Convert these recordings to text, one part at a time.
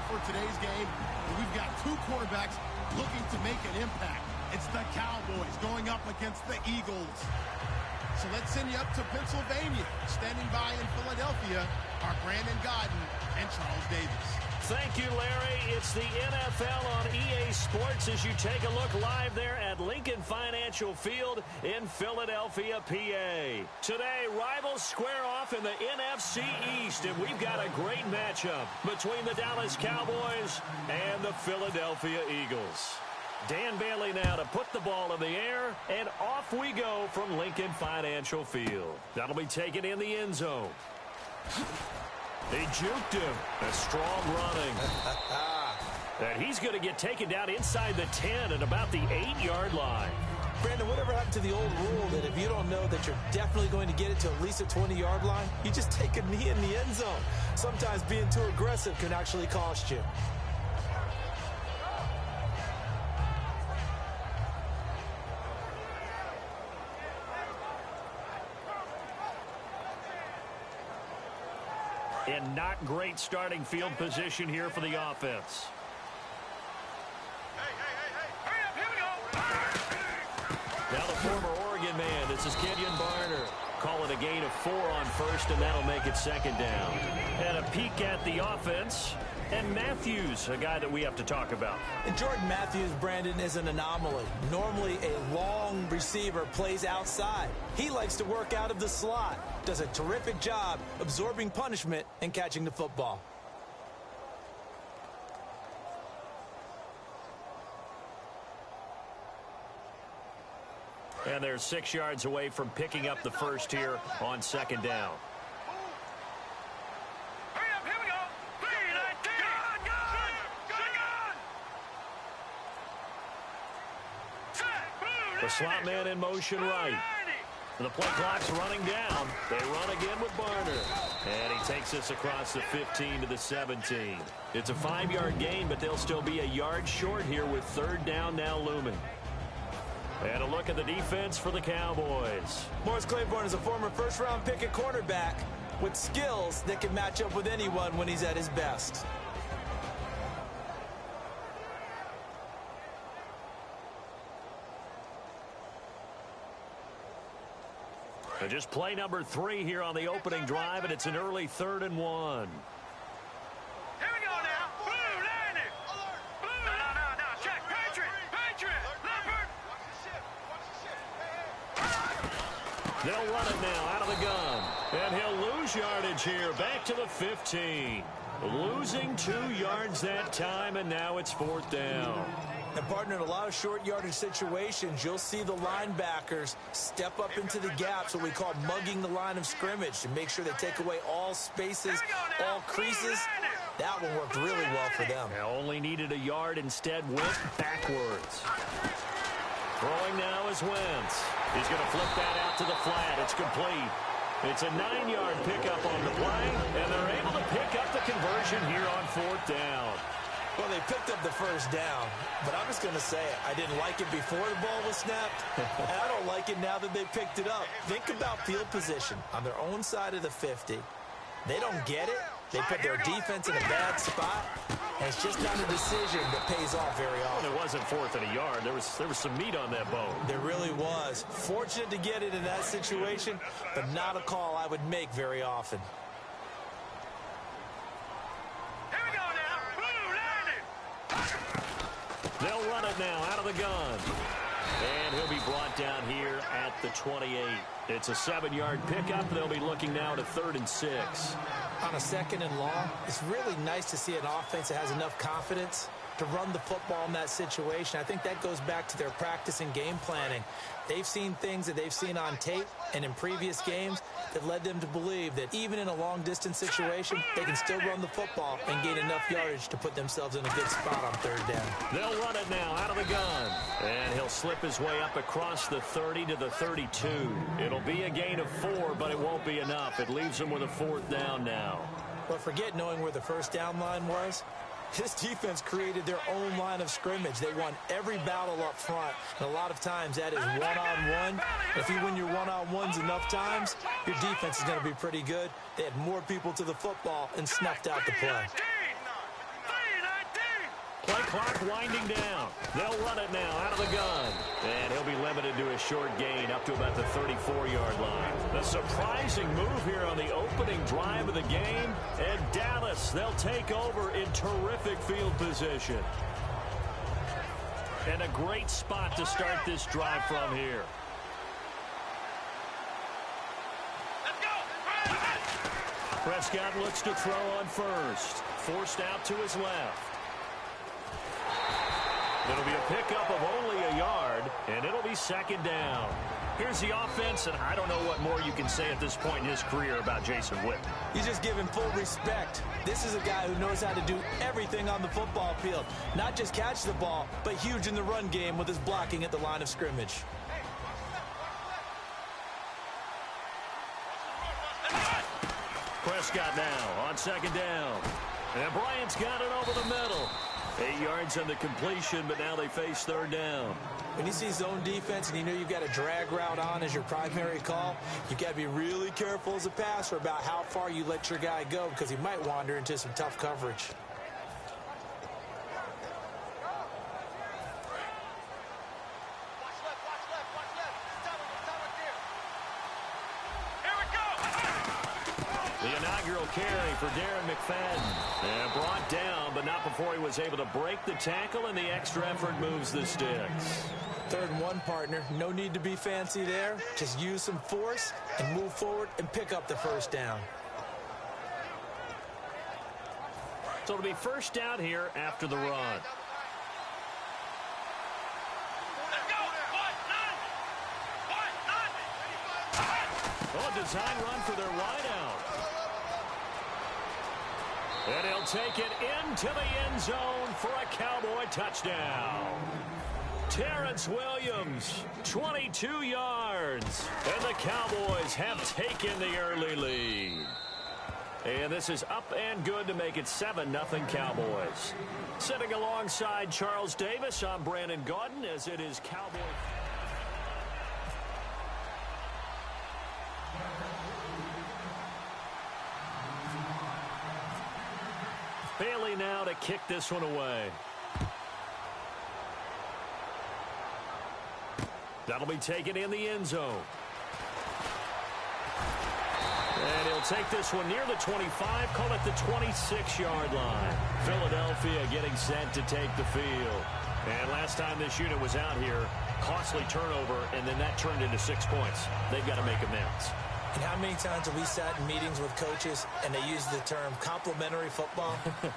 for today's game. We've got two quarterbacks looking to make an impact. It's the Cowboys going up against the Eagles. So let's send you up to Pennsylvania. Standing by in Philadelphia are Brandon Godden and Charles Davis. Thank you, Larry. It's the NFL on EA Sports as you take a look live there at Lincoln Financial Field in Philadelphia, PA. Today, rivals square off in the NFC East, and we've got a great matchup between the Dallas Cowboys and the Philadelphia Eagles. Dan Bailey now to put the ball in the air, and off we go from Lincoln Financial Field. That'll be taken in the end zone. They juked him. A strong running. And he's going to get taken down inside the 10 at about the 8-yard line. Brandon, whatever happened to the old rule that if you don't know that you're definitely going to get it to at least a 20-yard line, you just take a knee in the end zone. Sometimes being too aggressive can actually cost you. And not great starting field position here for the offense. Hurry up, here we go. Now the former Oregon man, this is Kenyon Barner. Call it a gain of 4 on first, and that'll make it 2nd down. And a peek at the offense. And Matthews, a guy that we have to talk about. And Jordan Matthews, Brandon, is an anomaly. Normally, a long receiver plays outside. He likes to work out of the slot. Does a terrific job absorbing punishment and catching the football. And they're 6 yards away from picking up the first here on 2nd down. Hurry up, here we go. 3-19. Gun. The slot man in motion right. The play clock's running down. They run again with Barner. And he takes us across the 15 to the 17. It's a 5-yard gain, but they'll still be a yard short here with 3rd down now looming. And a look at the defense for the Cowboys. Morris Claiborne is a former first-round pick at quarterback with skills that can match up with anyone when he's at his best. And just play number 3 here on the opening drive, and it's an early 3rd and 1. Here we go now. Blue, landing. Blue. No. Check. Patriot. Leopard. They'll run it now out of the gun. And he'll lose yardage here. Back to the 15. Losing 2 yards that time, and now it's 4th down. And, partner, in a lot of short yardage situations, you'll see the linebackers step up into the gaps, what we call mugging the line of scrimmage, to make sure they take away all spaces, all creases. That one worked really well for them. They only needed a yard, instead went backwards. Throwing now is Wentz. He's going to flip that out to the flat. It's complete. It's a 9-yard pickup on the play, and they're able to pick up the conversion here on 4th down. Well, they picked up the first down, but I'm just going to say it. I didn't like it before the ball was snapped, and I don't like it now that they picked it up. Think about field position on their own side of the 50. They don't get it. They put their defense in a bad spot, and it's just not a decision that pays off very often. Well, it wasn't 4th and a yard. There was some meat on that bone. There really was. Fortunate to get it in that situation, but not a call I would make very often. They'll run it now out of the gun. And he'll be brought down here at the 28. It's a 7-yard pickup. They'll be looking now to 3rd and 6. On a 2nd and long, it's really nice to see an offense that has enough confidence to run the football in that situation. I think that goes back to their practice and game planning. They've seen things that they've seen on tape and in previous games that led them to believe that even in a long-distance situation, they can still run the football and gain enough yardage to put themselves in a good spot on 3rd down. They'll run it now out of the gun. And he'll slip his way up across the 30 to the 32. It'll be a gain of 4, but it won't be enough. It leaves him with a 4th down now. But forget knowing where the first down line was. This defense created their own line of scrimmage. They won every battle up front, and a lot of times that is one-on-one. If you win your one-on-ones enough times, your defense is going to be pretty good. They had more people to the football and snuffed out the play. Play clock winding down. They'll run it now out of the gun. And he'll be limited to a short gain up to about the 34-yard line. A surprising move here on the opening drive of the game. And Dallas, they'll take over in terrific field position. And a great spot to start this drive from here. Prescott looks to throw on first. Forced out to his left. It'll be a pickup of only a yard, and it'll be second down. Here's the offense, and I don't know what more you can say at this point in his career about Jason Witten. You just give him full respect. This is a guy who knows how to do everything on the football field. Not just catch the ball, but huge in the run game with his blocking at the line of scrimmage. Prescott now on second down. And Bryant's got it over the middle. 8 yards on the completion, but now they face third down. When you see zone defense and you know you've got a drag route on as your primary call, you've got to be really careful as a passer about how far you let your guy go because he might wander into some tough coverage. Carry for Darren McFadden. And brought down, but not before he was able to break the tackle, and the extra effort moves the sticks. 3rd and 1, partner. No need to be fancy there. Just use some force and move forward and pick up the first down. So it'll be first down here after the run. Oh, design run for their wideout. And he'll take it into the end zone for a Cowboy touchdown. Terrence Williams, 22 yards. And the Cowboys have taken the early lead. And this is up and good to make it 7-0 Cowboys. Sitting alongside Charles Davis, I'm Brandon Gaudin as it is Cowboy. Bailey now to kick this one away. That'll be taken in the end zone. And he'll take this one near the 25, call it the 26-yard line. Philadelphia getting set to take the field. And last time this unit was out here, costly turnover, and then that turned into 6 points. They've got to make amends. And how many times have we sat in meetings with coaches and they use the term complementary football?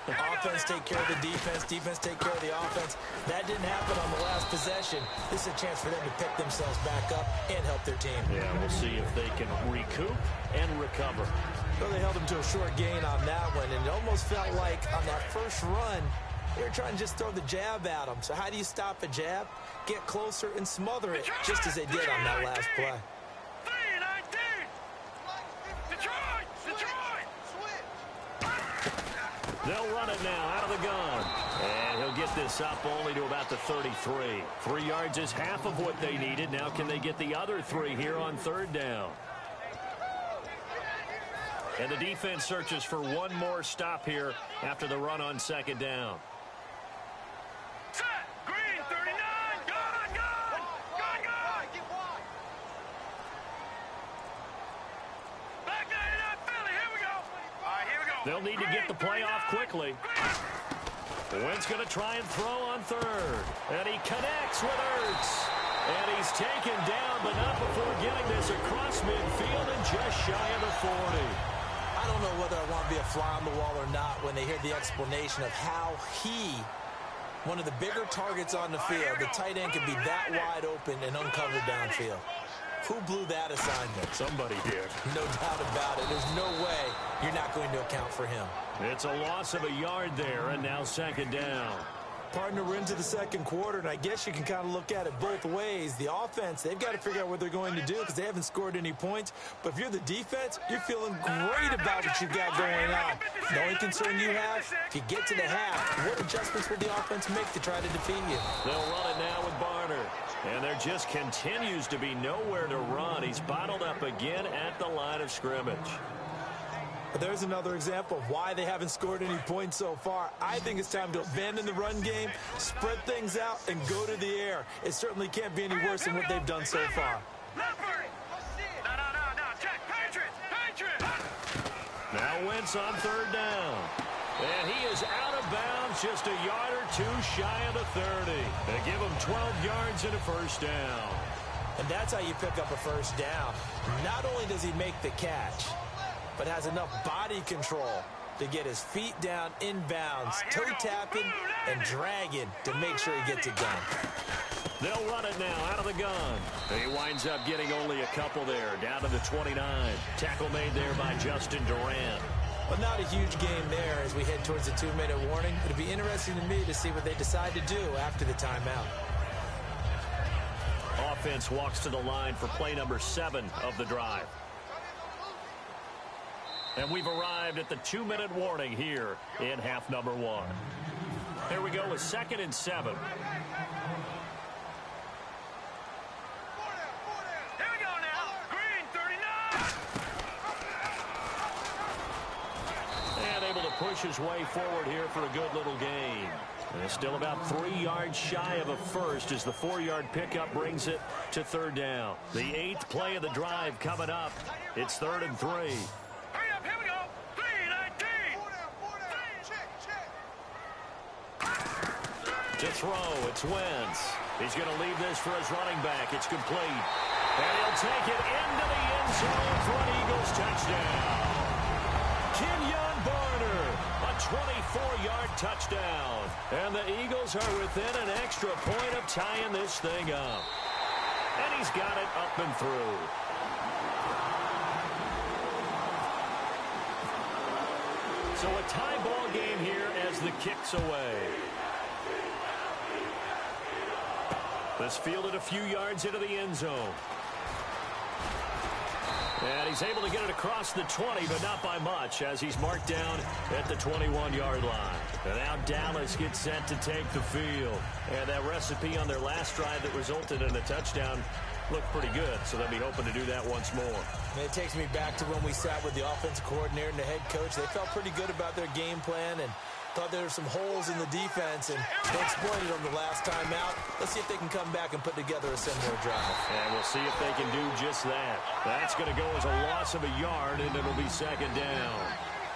Offense take care of the defense, defense take care of the offense. That didn't happen on the last possession. This is a chance for them to pick themselves back up and help their team. Yeah, we'll see if they can recoup and recover. Well, they held them to a short gain on that one, and it almost felt like on that first run, they were trying to just throw the jab at them. So how do you stop a jab? Get closer and smother it, just as they did on that last play. They'll run it now out of the gun. And he'll get this up only to about the 33. 3 yards is half of what they needed. Now can they get the other 3 here on third down? And the defense searches for one more stop here after the run on second down. Set! Green, 39! Gun! Gun! Gun! Gun! Back 99, Philly, here we go! All right, here we go. They'll need to get the play off quickly. Wentz going to try and throw on third. And he connects with Ertz. And he's taken down, but not before getting this across midfield and just shy of the 40. I don't know whether I want to be a fly on the wall or not when they hear the explanation of how he, one of the bigger targets on the field, the tight end could be that wide open and uncovered downfield. Who blew that assignment? Somebody did. No doubt about it. There's no way you're not going to account for him. It's a loss of a yard there, and now second down. Partner, we're into the second quarter, and I guess you can kind of look at it both ways. The offense, they've got to figure out what they're going to do because they haven't scored any points. But if you're the defense, you're feeling great about what you've got going on. The only concern you have, if you get to the half, what adjustments will the offense make to try to defeat you? They'll run it now with Barner. And there just continues to be nowhere to run. He's bottled up again at the line of scrimmage. But there's another example of why they haven't scored any points so far. I think it's time to abandon the run game, spread things out, and go to the air. It certainly can't be any worse than what they've done so far. No. Check. Patriots. Now Wentz on third down. And he is out of bounds, just a yard or two shy of the 30. They give him 12 yards and a first down. And that's how you pick up a first down. Not only does he make the catch, but has enough body control to get his feet down inbounds, toe tapping and dragging to make sure he gets it done. They'll run it now out of the gun. He winds up getting only a couple there, down to the 29. Tackle made there by Justin Durant. Well, not a huge game there as we head towards the 2-minute warning. It'll be interesting to me to see what they decide to do after the timeout. Offense walks to the line for play number 7 of the drive. And we've arrived at the 2-minute warning here in half number 1. Here we go with 2nd and 7. Here we go now. Green 39. And able to push his way forward here for a good little gain. And it's still about 3 yards shy of a first as the 4-yard pickup brings it to third down. The 8th play of the drive coming up. It's 3rd and 3. Hurry up. Here we go. 3-19. To throw, it's Wentz. He's going to leave this for his running back. It's complete. And he'll take it into the end zone for an Eagles touchdown. Kenyon Barner, a 24-yard touchdown. And the Eagles are within an extra point of tying this thing up. And he's got it up and through. So a tie ball game here as the kick's away. This fielded a few yards into the end zone. And he's able to get it across the 20, but not by much, as he's marked down at the 21-yard line. And now Dallas gets set to take the field. And that recipe on their last drive that resulted in a touchdown looked pretty good, so they'll be hoping to do that once more. And it takes me back to when we sat with the offensive coordinator and the head coach. They felt pretty good about their game plan and thought there were some holes in the defense, and they exploited them the last time out. Let's see if they can come back and put together a similar drive. And we'll see if they can do just that. That's going to go as a loss of a yard, and it'll be 2nd down.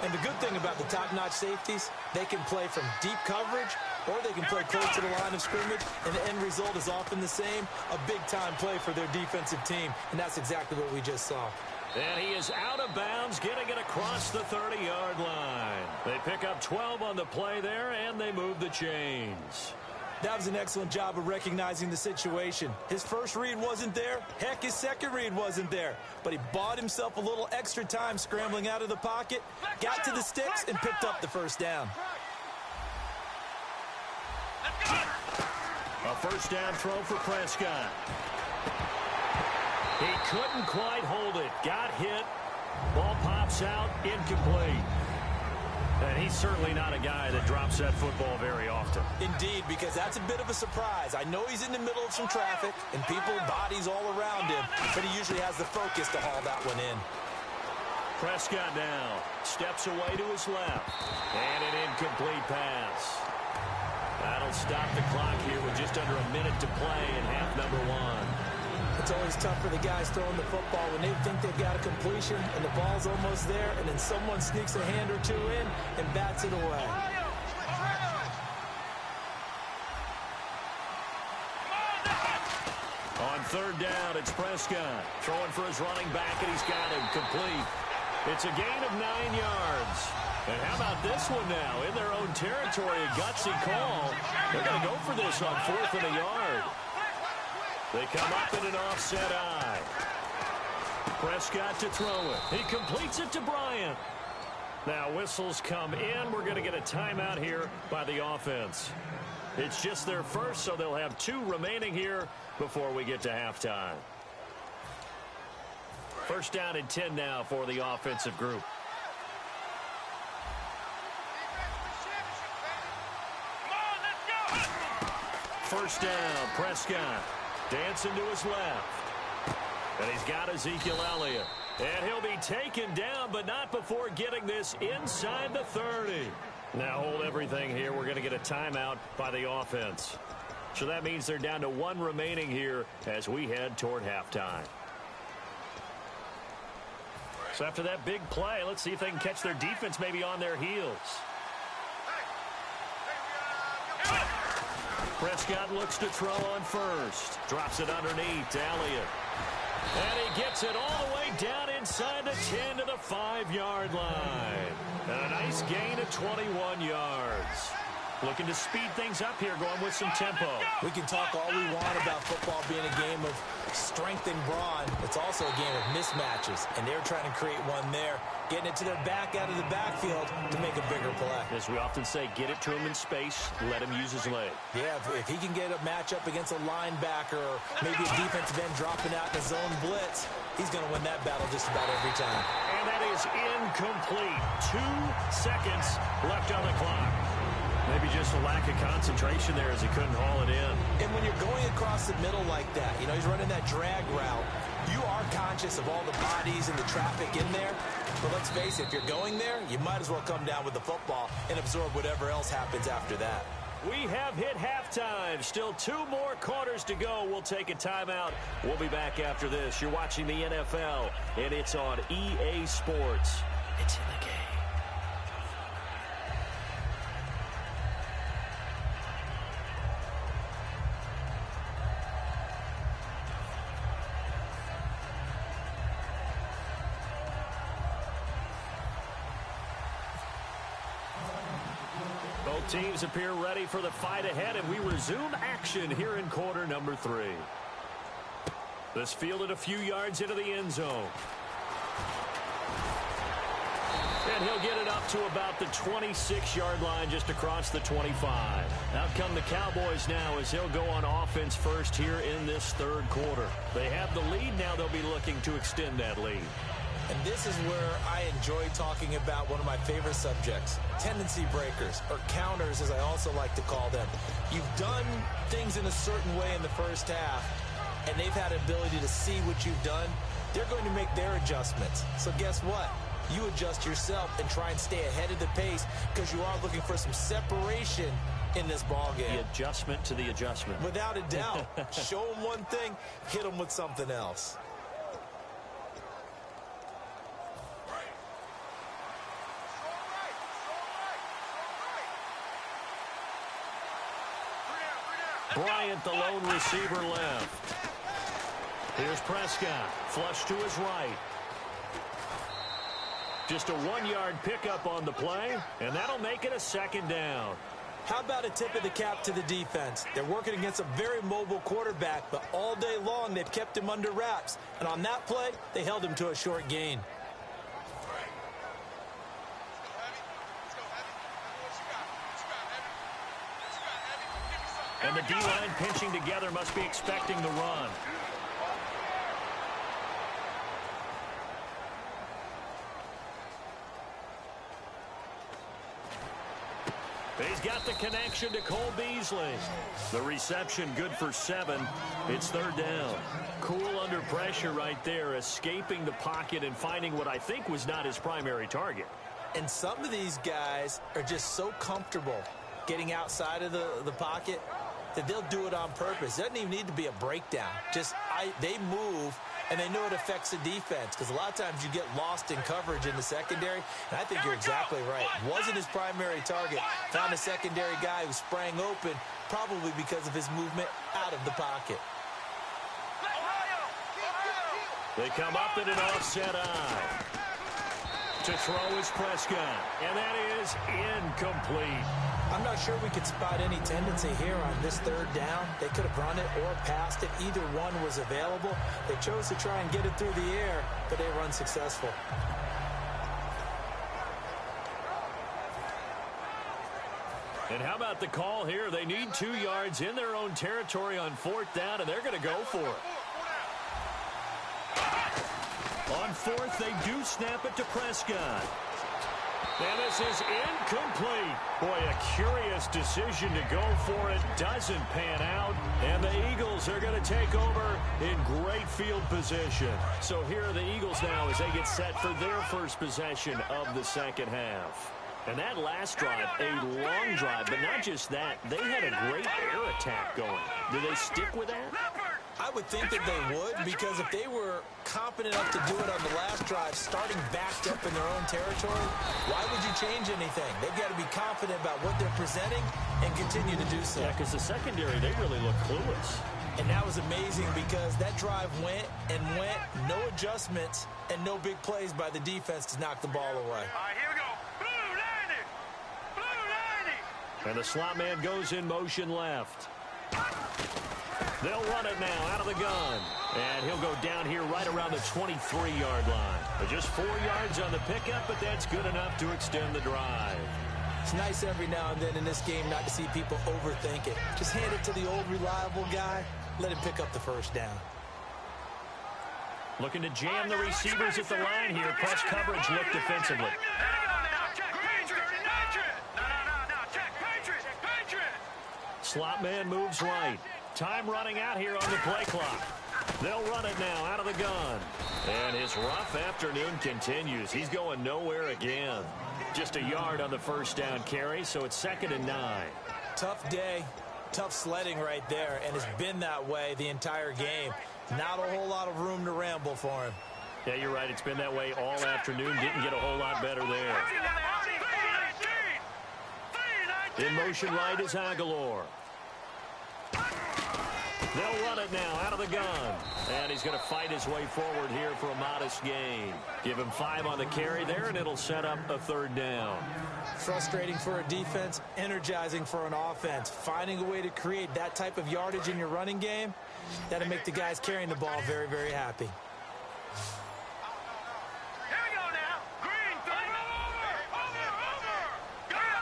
And the good thing about the top-notch safeties, they can play from deep coverage, or they can play close to the line of scrimmage, and the end result is often the same, a big-time play for their defensive team, and that's exactly what we just saw. And he is out of bounds, getting it across the 30-yard line. They pick up 12 on the play there, and they move the chains. That was an excellent job of recognizing the situation. His first read wasn't there. Heck, his second read wasn't there. But he bought himself a little extra time scrambling out of the pocket, got to the sticks, and picked up the first down. A first down throw for Prescott. He couldn't quite hold it. Got hit. Ball pops out. Incomplete. And he's certainly not a guy that drops that football very often. Indeed, because that's a bit of a surprise. I know he's in the middle of some traffic and people, bodies all around him, but he usually has the focus to haul that one in. Prescott now steps away to his left. And an incomplete pass. That'll stop the clock here with just under a minute to play in half number 1. It's always tough for the guys throwing the football when they think they've got a completion and the ball's almost there, and then someone sneaks a hand or two in and bats it away. On third down, it's Prescott throwing for his running back, and he's got him complete. It's a gain of 9 yards. And how about this one now? In their own territory, a gutsy call. They're going to go for this on 4th and a yard. They come up in an offset eye. Prescott to throw it. He completes it to Bryant. Now whistles come in. We're going to get a timeout here by the offense. It's just their first, so they'll have 2 remaining here before we get to halftime. First down and 10 now for the offensive group. First down, Prescott. Dancing to his left. And he's got Ezekiel Elliott. And he'll be taken down, but not before getting this inside the 30. Now hold everything here. We're going to get a timeout by the offense. So that means they're down to 1 remaining here as we head toward halftime. So after that big play, let's see if they can catch their defense maybe on their heels. Prescott looks to throw on first. Drops it underneath to Elliott. And he gets it all the way down inside the 10 to the 5-yard line. And a nice gain of 21 yards. Looking to speed things up here, going with some tempo. We can talk all we want about football being a game of strength and brawn. It's also a game of mismatches, and they're trying to create one there, getting it to their back out of the backfield to make a bigger play. As we often say, get it to him in space, let him use his leg. Yeah, if he can get a matchup against a linebacker or maybe a defensive end dropping out in a zone blitz, he's going to win that battle just about every time. And that is incomplete. 2 seconds left on the clock. Maybe just a lack of concentration there as he couldn't haul it in. And when you're going across the middle like that, you know, he's running that drag route, you are conscious of all the bodies and the traffic in there. But let's face it, if you're going there, you might as well come down with the football and absorb whatever else happens after that. We have hit halftime. Still 2 more quarters to go. We'll take a timeout. We'll be back after this. You're watching the NFL, and it's on EA Sports. It's in the game. Both teams appear ready for the fight ahead, and we resume action here in quarter number 3. This fielded a few yards into the end zone. And he'll get it up to about the 26-yard line, just across the 25. Out come the Cowboys now as he'll go on offense first here in this 3rd quarter. They have the lead. Now they'll be looking to extend that lead. And this is where I enjoy talking about one of my favorite subjects, tendency breakers, or counters as I also like to call them. You've done things in a certain way in the first half, and they've had ability to see what you've done. They're going to make their adjustments. So guess what? You adjust yourself and try and stay ahead of the pace because you are looking for some separation in this ball game. The adjustment to the adjustment. Without a doubt. Show them one thing, hit them with something else. Bryant, the lone receiver, left. Here's Prescott, flush to his right. Just a 1-yard pickup on the play, and that'll make it a 2nd down. How about a tip of the cap to the defense? They're working against a very mobile quarterback, but all day long they've kept him under wraps. And on that play, they held him to a short gain. And the D-line pinching together must be expecting the run. He's got the connection to Cole Beasley. The reception good for 7. It's 3rd down. Cool under pressure right there, escaping the pocket and finding what I think was not his primary target. And some of these guys are just so comfortable getting outside of the pocket that they'll do it on purpose. It doesn't even need to be a breakdown. They move, and they know it affects the defense because a lot of times you get lost in coverage in the secondary, and I think you're exactly right. Wasn't his primary target. Found a secondary guy who sprang open, probably because of his movement out of the pocket. They come up in an offset eye. To throw is Prescott, and that is incomplete. I'm not sure we could spot any tendency here on this 3rd down. They could have run it or passed it. Either one was available. They chose to try and get it through the air, but they were unsuccessful. And how about the call here? They need 2 yards in their own territory on 4th down, and they're going to go for it. On 4th, they do snap it to Prescott. And this is incomplete. Boy, a curious decision to go for it. Doesn't pan out. And the Eagles are going to take over in great field position. So here are the Eagles now as they get set for their first possession of the second half. And that last drive, a long drive, but not just that. They had a great air attack going. Do they stick with that? I would think that they would, because if they were competent enough to do it on the last drive, starting backed up in their own territory, why would you change anything? They've got to be confident about what they're presenting and continue to do so. Yeah, because the secondary, they really look clueless. And that was amazing because that drive went and went, no adjustments, and no big plays by the defense to knock the ball away. All right, here we go. Blue 90. Blue 90. And the slot man goes in motion left. They'll run it now out of the gun. And he'll go down here right around the 23-yard line. But just 4 yards on the pickup, but that's good enough to extend the drive. It's nice every now and then in this game not to see people overthink it. Just hand it to the old reliable guy. Let him pick up the first down. Looking to jam the receivers at the line here. Press coverage look defensively. Slot man moves right. Time running out here on the play clock. They'll run it now out of the gun. And his rough afternoon continues. He's going nowhere again. Just a yard on the first down carry, so it's 2nd and 9. Tough day, tough sledding right there, and it's been that way the entire game. Not a whole lot of room to ramble for him. Yeah, you're right. It's been that way all afternoon. Didn't get a whole lot better there. In motion right is Aguilar. They'll run it now out of the gun. And he's going to fight his way forward here for a modest gain. Give him 5 on the carry there, and it'll set up a 3rd down. Frustrating for a defense, energizing for an offense. Finding a way to create that type of yardage in your running game, that'll make the guys carrying the ball very, very happy. Here we go now. Green 39.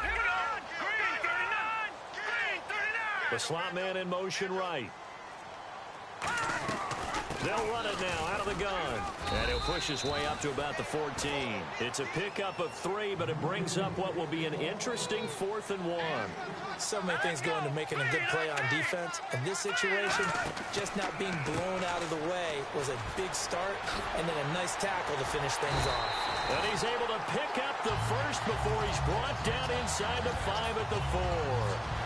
Here we go. Green 39. Green 39. The slot man in motion right. They'll run it now out of the gun. And he'll push his way up to about the 14. It's a pickup of 3, but it brings up what will be an interesting 4th and 1. So many things go into making a good play on defense. In this situation, just not being blown out of the way was a big start, and then a nice tackle to finish things off. And he's able to pick up the first before he's brought down inside the 5 at the 4.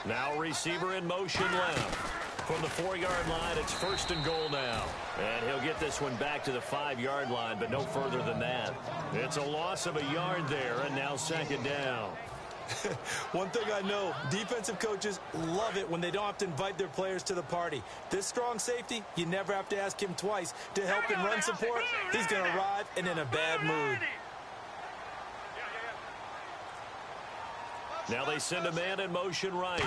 Now receiver in motion left. From the 4-yard line, it's 1st and goal now. And he'll get this one back to the 5-yard line, but no further than that. It's a loss of a yard there, and now 2nd down. One thing I know, defensive coaches love it when they don't have to invite their players to the party. This strong safety, you never have to ask him twice to help in run support. He's going to arrive and in a bad mood. Now they send a man in motion right.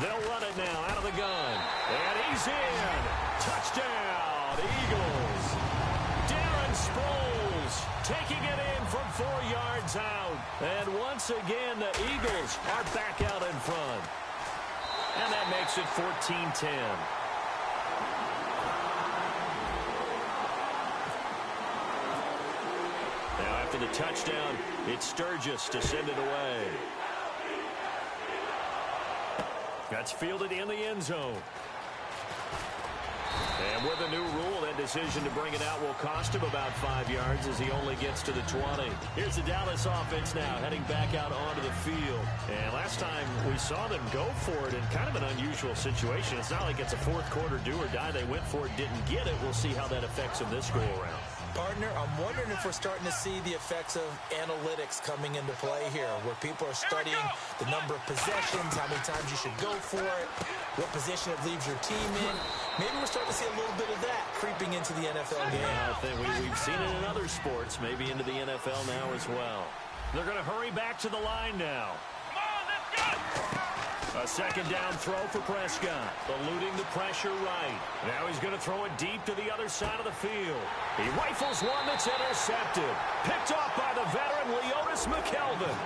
They'll run it now out of the gun. And he's in. Touchdown, Eagles. Darren Sproles taking it in from 4 yards out. And once again, the Eagles are back out in front. And that makes it 14-10. Now after the touchdown, it's Sturgis to send it away. That's fielded in the end zone. And with a new rule, that decision to bring it out will cost him about 5 yards as he only gets to the 20. Here's the Dallas offense now heading back out onto the field. And last time we saw them go for it in kind of an unusual situation. It's not like it's a 4th quarter do or die. They went for it, didn't get it. We'll see how that affects them this go-around. Partner, I'm wondering if we're starting to see the effects of analytics coming into play here, where people are studying the number of possessions, how many times you should go for it, what position it leaves your team in. Maybe we're starting to see a little bit of that creeping into the NFL game. I think we've seen it in other sports, maybe into the NFL now as well. They're going to hurry back to the line now. Come on, let's go! A second down throw for Prescott, eluding the pressure right. Now he's going to throw it deep to the other side of the field. He rifles one that's intercepted. Picked off by the veteran Leotis McKelvin.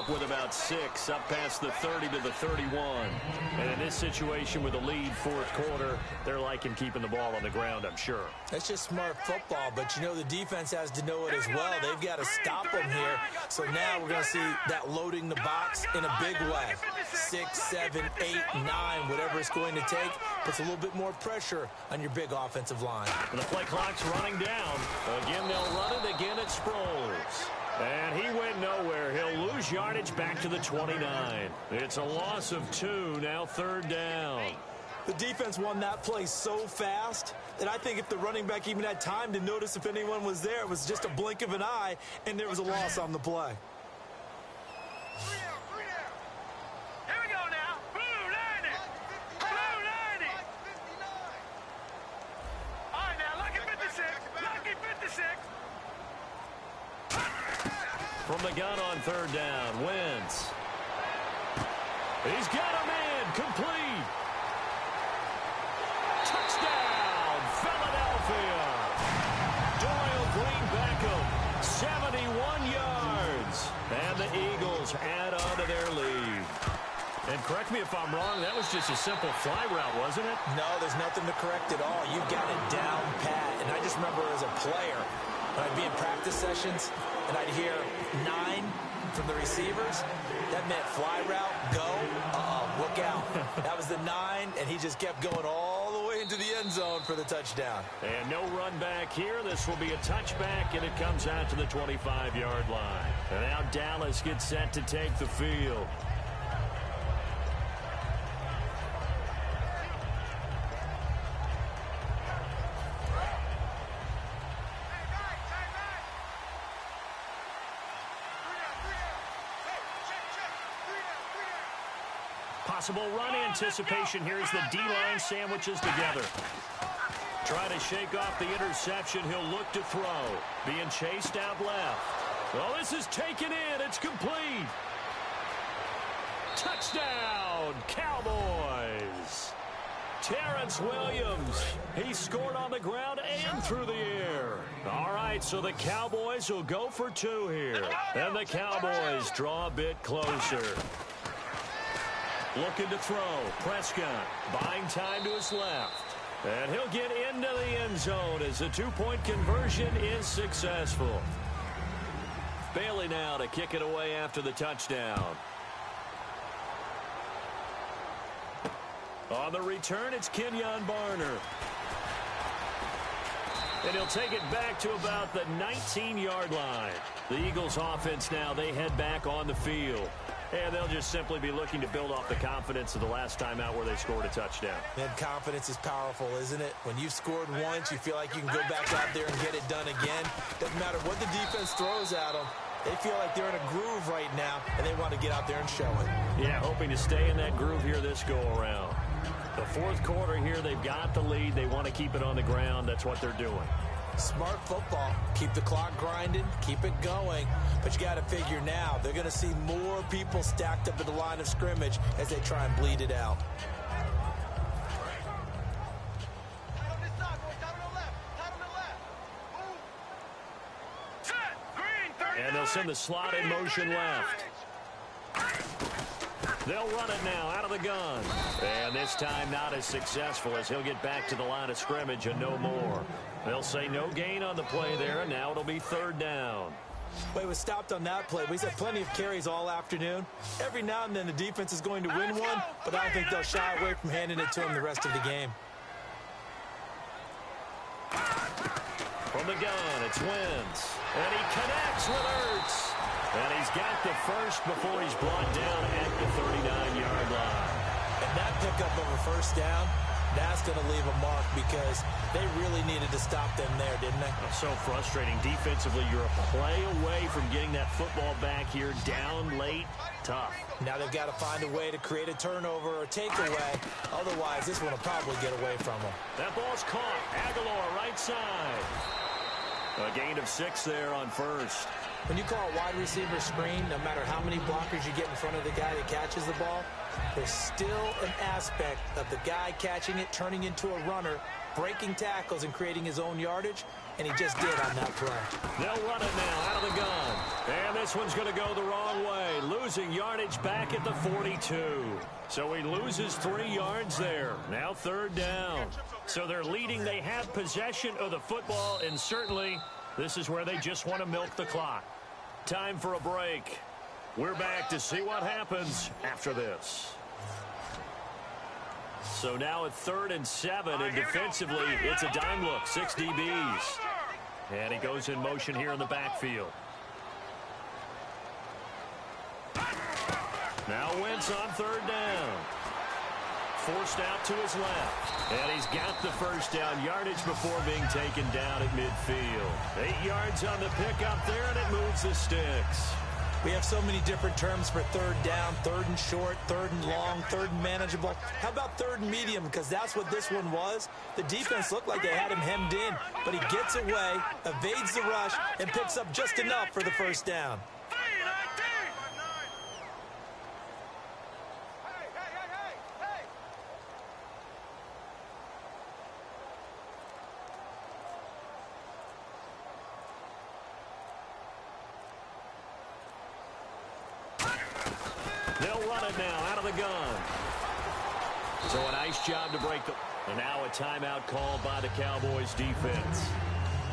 With about 6, up past the 30 to the 31. And in this situation with a lead fourth quarter, they're liking keeping the ball on the ground, I'm sure. That's just smart football, but you know the defense has to know it as well. They've got to stop them here. So now we're going to see that loading the box in a big way. 6, 7, 8, 9, whatever it's going to take, puts a little bit more pressure on your big offensive line. And the play clock's running down. Again, they'll run it. Again, it's Sproles. And he went nowhere. He'll lose yardage back to the 29. It's a loss of 2, now third down. The defense won that play so fast that I think if the running back even had time to notice if anyone was there, it was just a blink of an eye, and there was a loss on the play. Here we go now. Blue lining. Blue lining. All right, now, lucky 56. Lucky 56. From the gun on third down, Wentz. He's got a man, complete. Touchdown, Philadelphia. Doyle Green Beckham, 71 yards. And the Eagles add on to their lead. And correct me if I'm wrong, that was just a simple fly route, wasn't it? No, there's nothing to correct at all. You got it down pat. And I just remember as a player, when I'd be in practice sessions, and I'd hear 9 from the receivers. That meant fly route, go, look out. That was the 9, and he just kept going all the way into the end zone for the touchdown. And no run back here. This will be a touchback, and it comes out to the 25-yard line. And now Dallas gets set to take the field. Possible run anticipation. Here's the D-line sandwiches together. Try to shake off the interception. He'll look to throw. Being chased out left. Well, this is taken in. It's complete. Touchdown, Cowboys. Terrence Williams. He scored on the ground and through the air. All right, so the Cowboys will go for 2 here. And the Cowboys draw a bit closer. Looking to throw. Prescott buying time to his left. And he'll get into the end zone as the 2-point conversion is successful. Bailey now to kick it away after the touchdown. On the return, it's Kenyon Barner. And he'll take it back to about the 19-yard line. The Eagles offense now, they head back on the field. And they'll just simply be looking to build off the confidence of the last time out where they scored a touchdown. And confidence is powerful, isn't it? When you've scored once, you feel like you can go back out there and get it done again. Doesn't matter what the defense throws at them. They feel like they're in a groove right now, and they want to get out there and show it. Yeah, hoping to stay in that groove here this go-around. The fourth quarter here, they've got the lead. They want to keep it on the ground. That's what they're doing. Smart football. Keep the clock grinding. Keep it going. But you got to figure now, they're going to see more people stacked up at the line of scrimmage as they try and bleed it out. And they'll send the slot in motion left. They'll run it now out of the gun. And this time not as successful as he'll get back to the line of scrimmage and no more. They'll say no gain on the play there, and now it'll be third down. Well, he was stopped on that play. We've had plenty of carries all afternoon. Every now and then the defense is going to win one, but I don't think they'll shy away from handing it to him the rest of the game. From the gun, it's Wentz. And he connects with Ertz. And he's got the first before he's brought down at the 39-yard line. And that pickup of a first down, that's going to leave a mark because they really needed to stop them there, didn't they? So frustrating. Defensively, you're a play away from getting that football back here down late. Tough. Now they've got to find a way to create a turnover or takeaway. Otherwise, this one will probably get away from them. That ball's caught. Aguilar, right side. A gain of 6 there on first. When you call a wide receiver screen, no matter how many blockers you get in front of the guy that catches the ball, there's still an aspect of the guy catching it, turning into a runner, breaking tackles and creating his own yardage, and he just did on that play. They'll run it now out of the gun. And this one's going to go the wrong way, losing yardage back at the 42. So he loses 3 yards there. Now 3rd down. So they're leading. They have possession of the football, and certainly this is where they just want to milk the clock. Time for a break. We're back to see what happens after this. So now at 3rd and 7, and defensively, it's a dime look, 6 DBs. And he goes in motion here in the backfield. Now Wentz on 3rd down. Forced out to his left. And he's got the first down yardage before being taken down at midfield. 8 yards on the pickup there, and it moves the sticks. We have so many different terms for 3rd down, 3rd and short, 3rd and long, 3rd and manageable. How about 3rd and medium? Because that's what this one was. The defense looked like they had him hemmed in, but he gets away, evades the rush, and picks up just enough for the first down. They'll run it now out of the gun. So a nice job to break the... And now a timeout called by the Cowboys defense.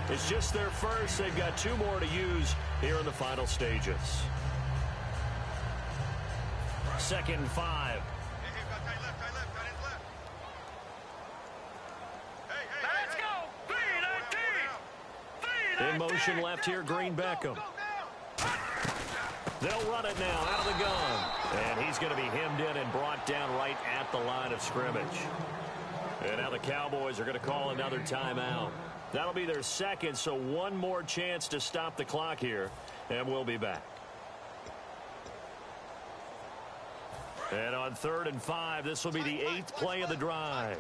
It's just their first. They've got 2 more to use here in the final stages. 2nd and 5. Let's go! 3-19! In motion left here, Green Beckham. They'll run it now out of the gun. And he's going to be hemmed in and brought down right at the line of scrimmage. And now the Cowboys are going to call another timeout. That'll be their 2nd, so 1 more chance to stop the clock here. And we'll be back. And on 3rd and 5, this will be the 8th play of the drive.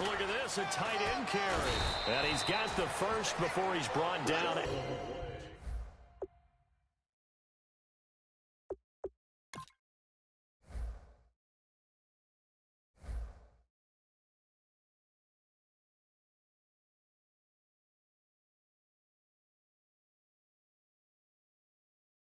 Look at this, a tight end carry. And he's got the first before he's brought down.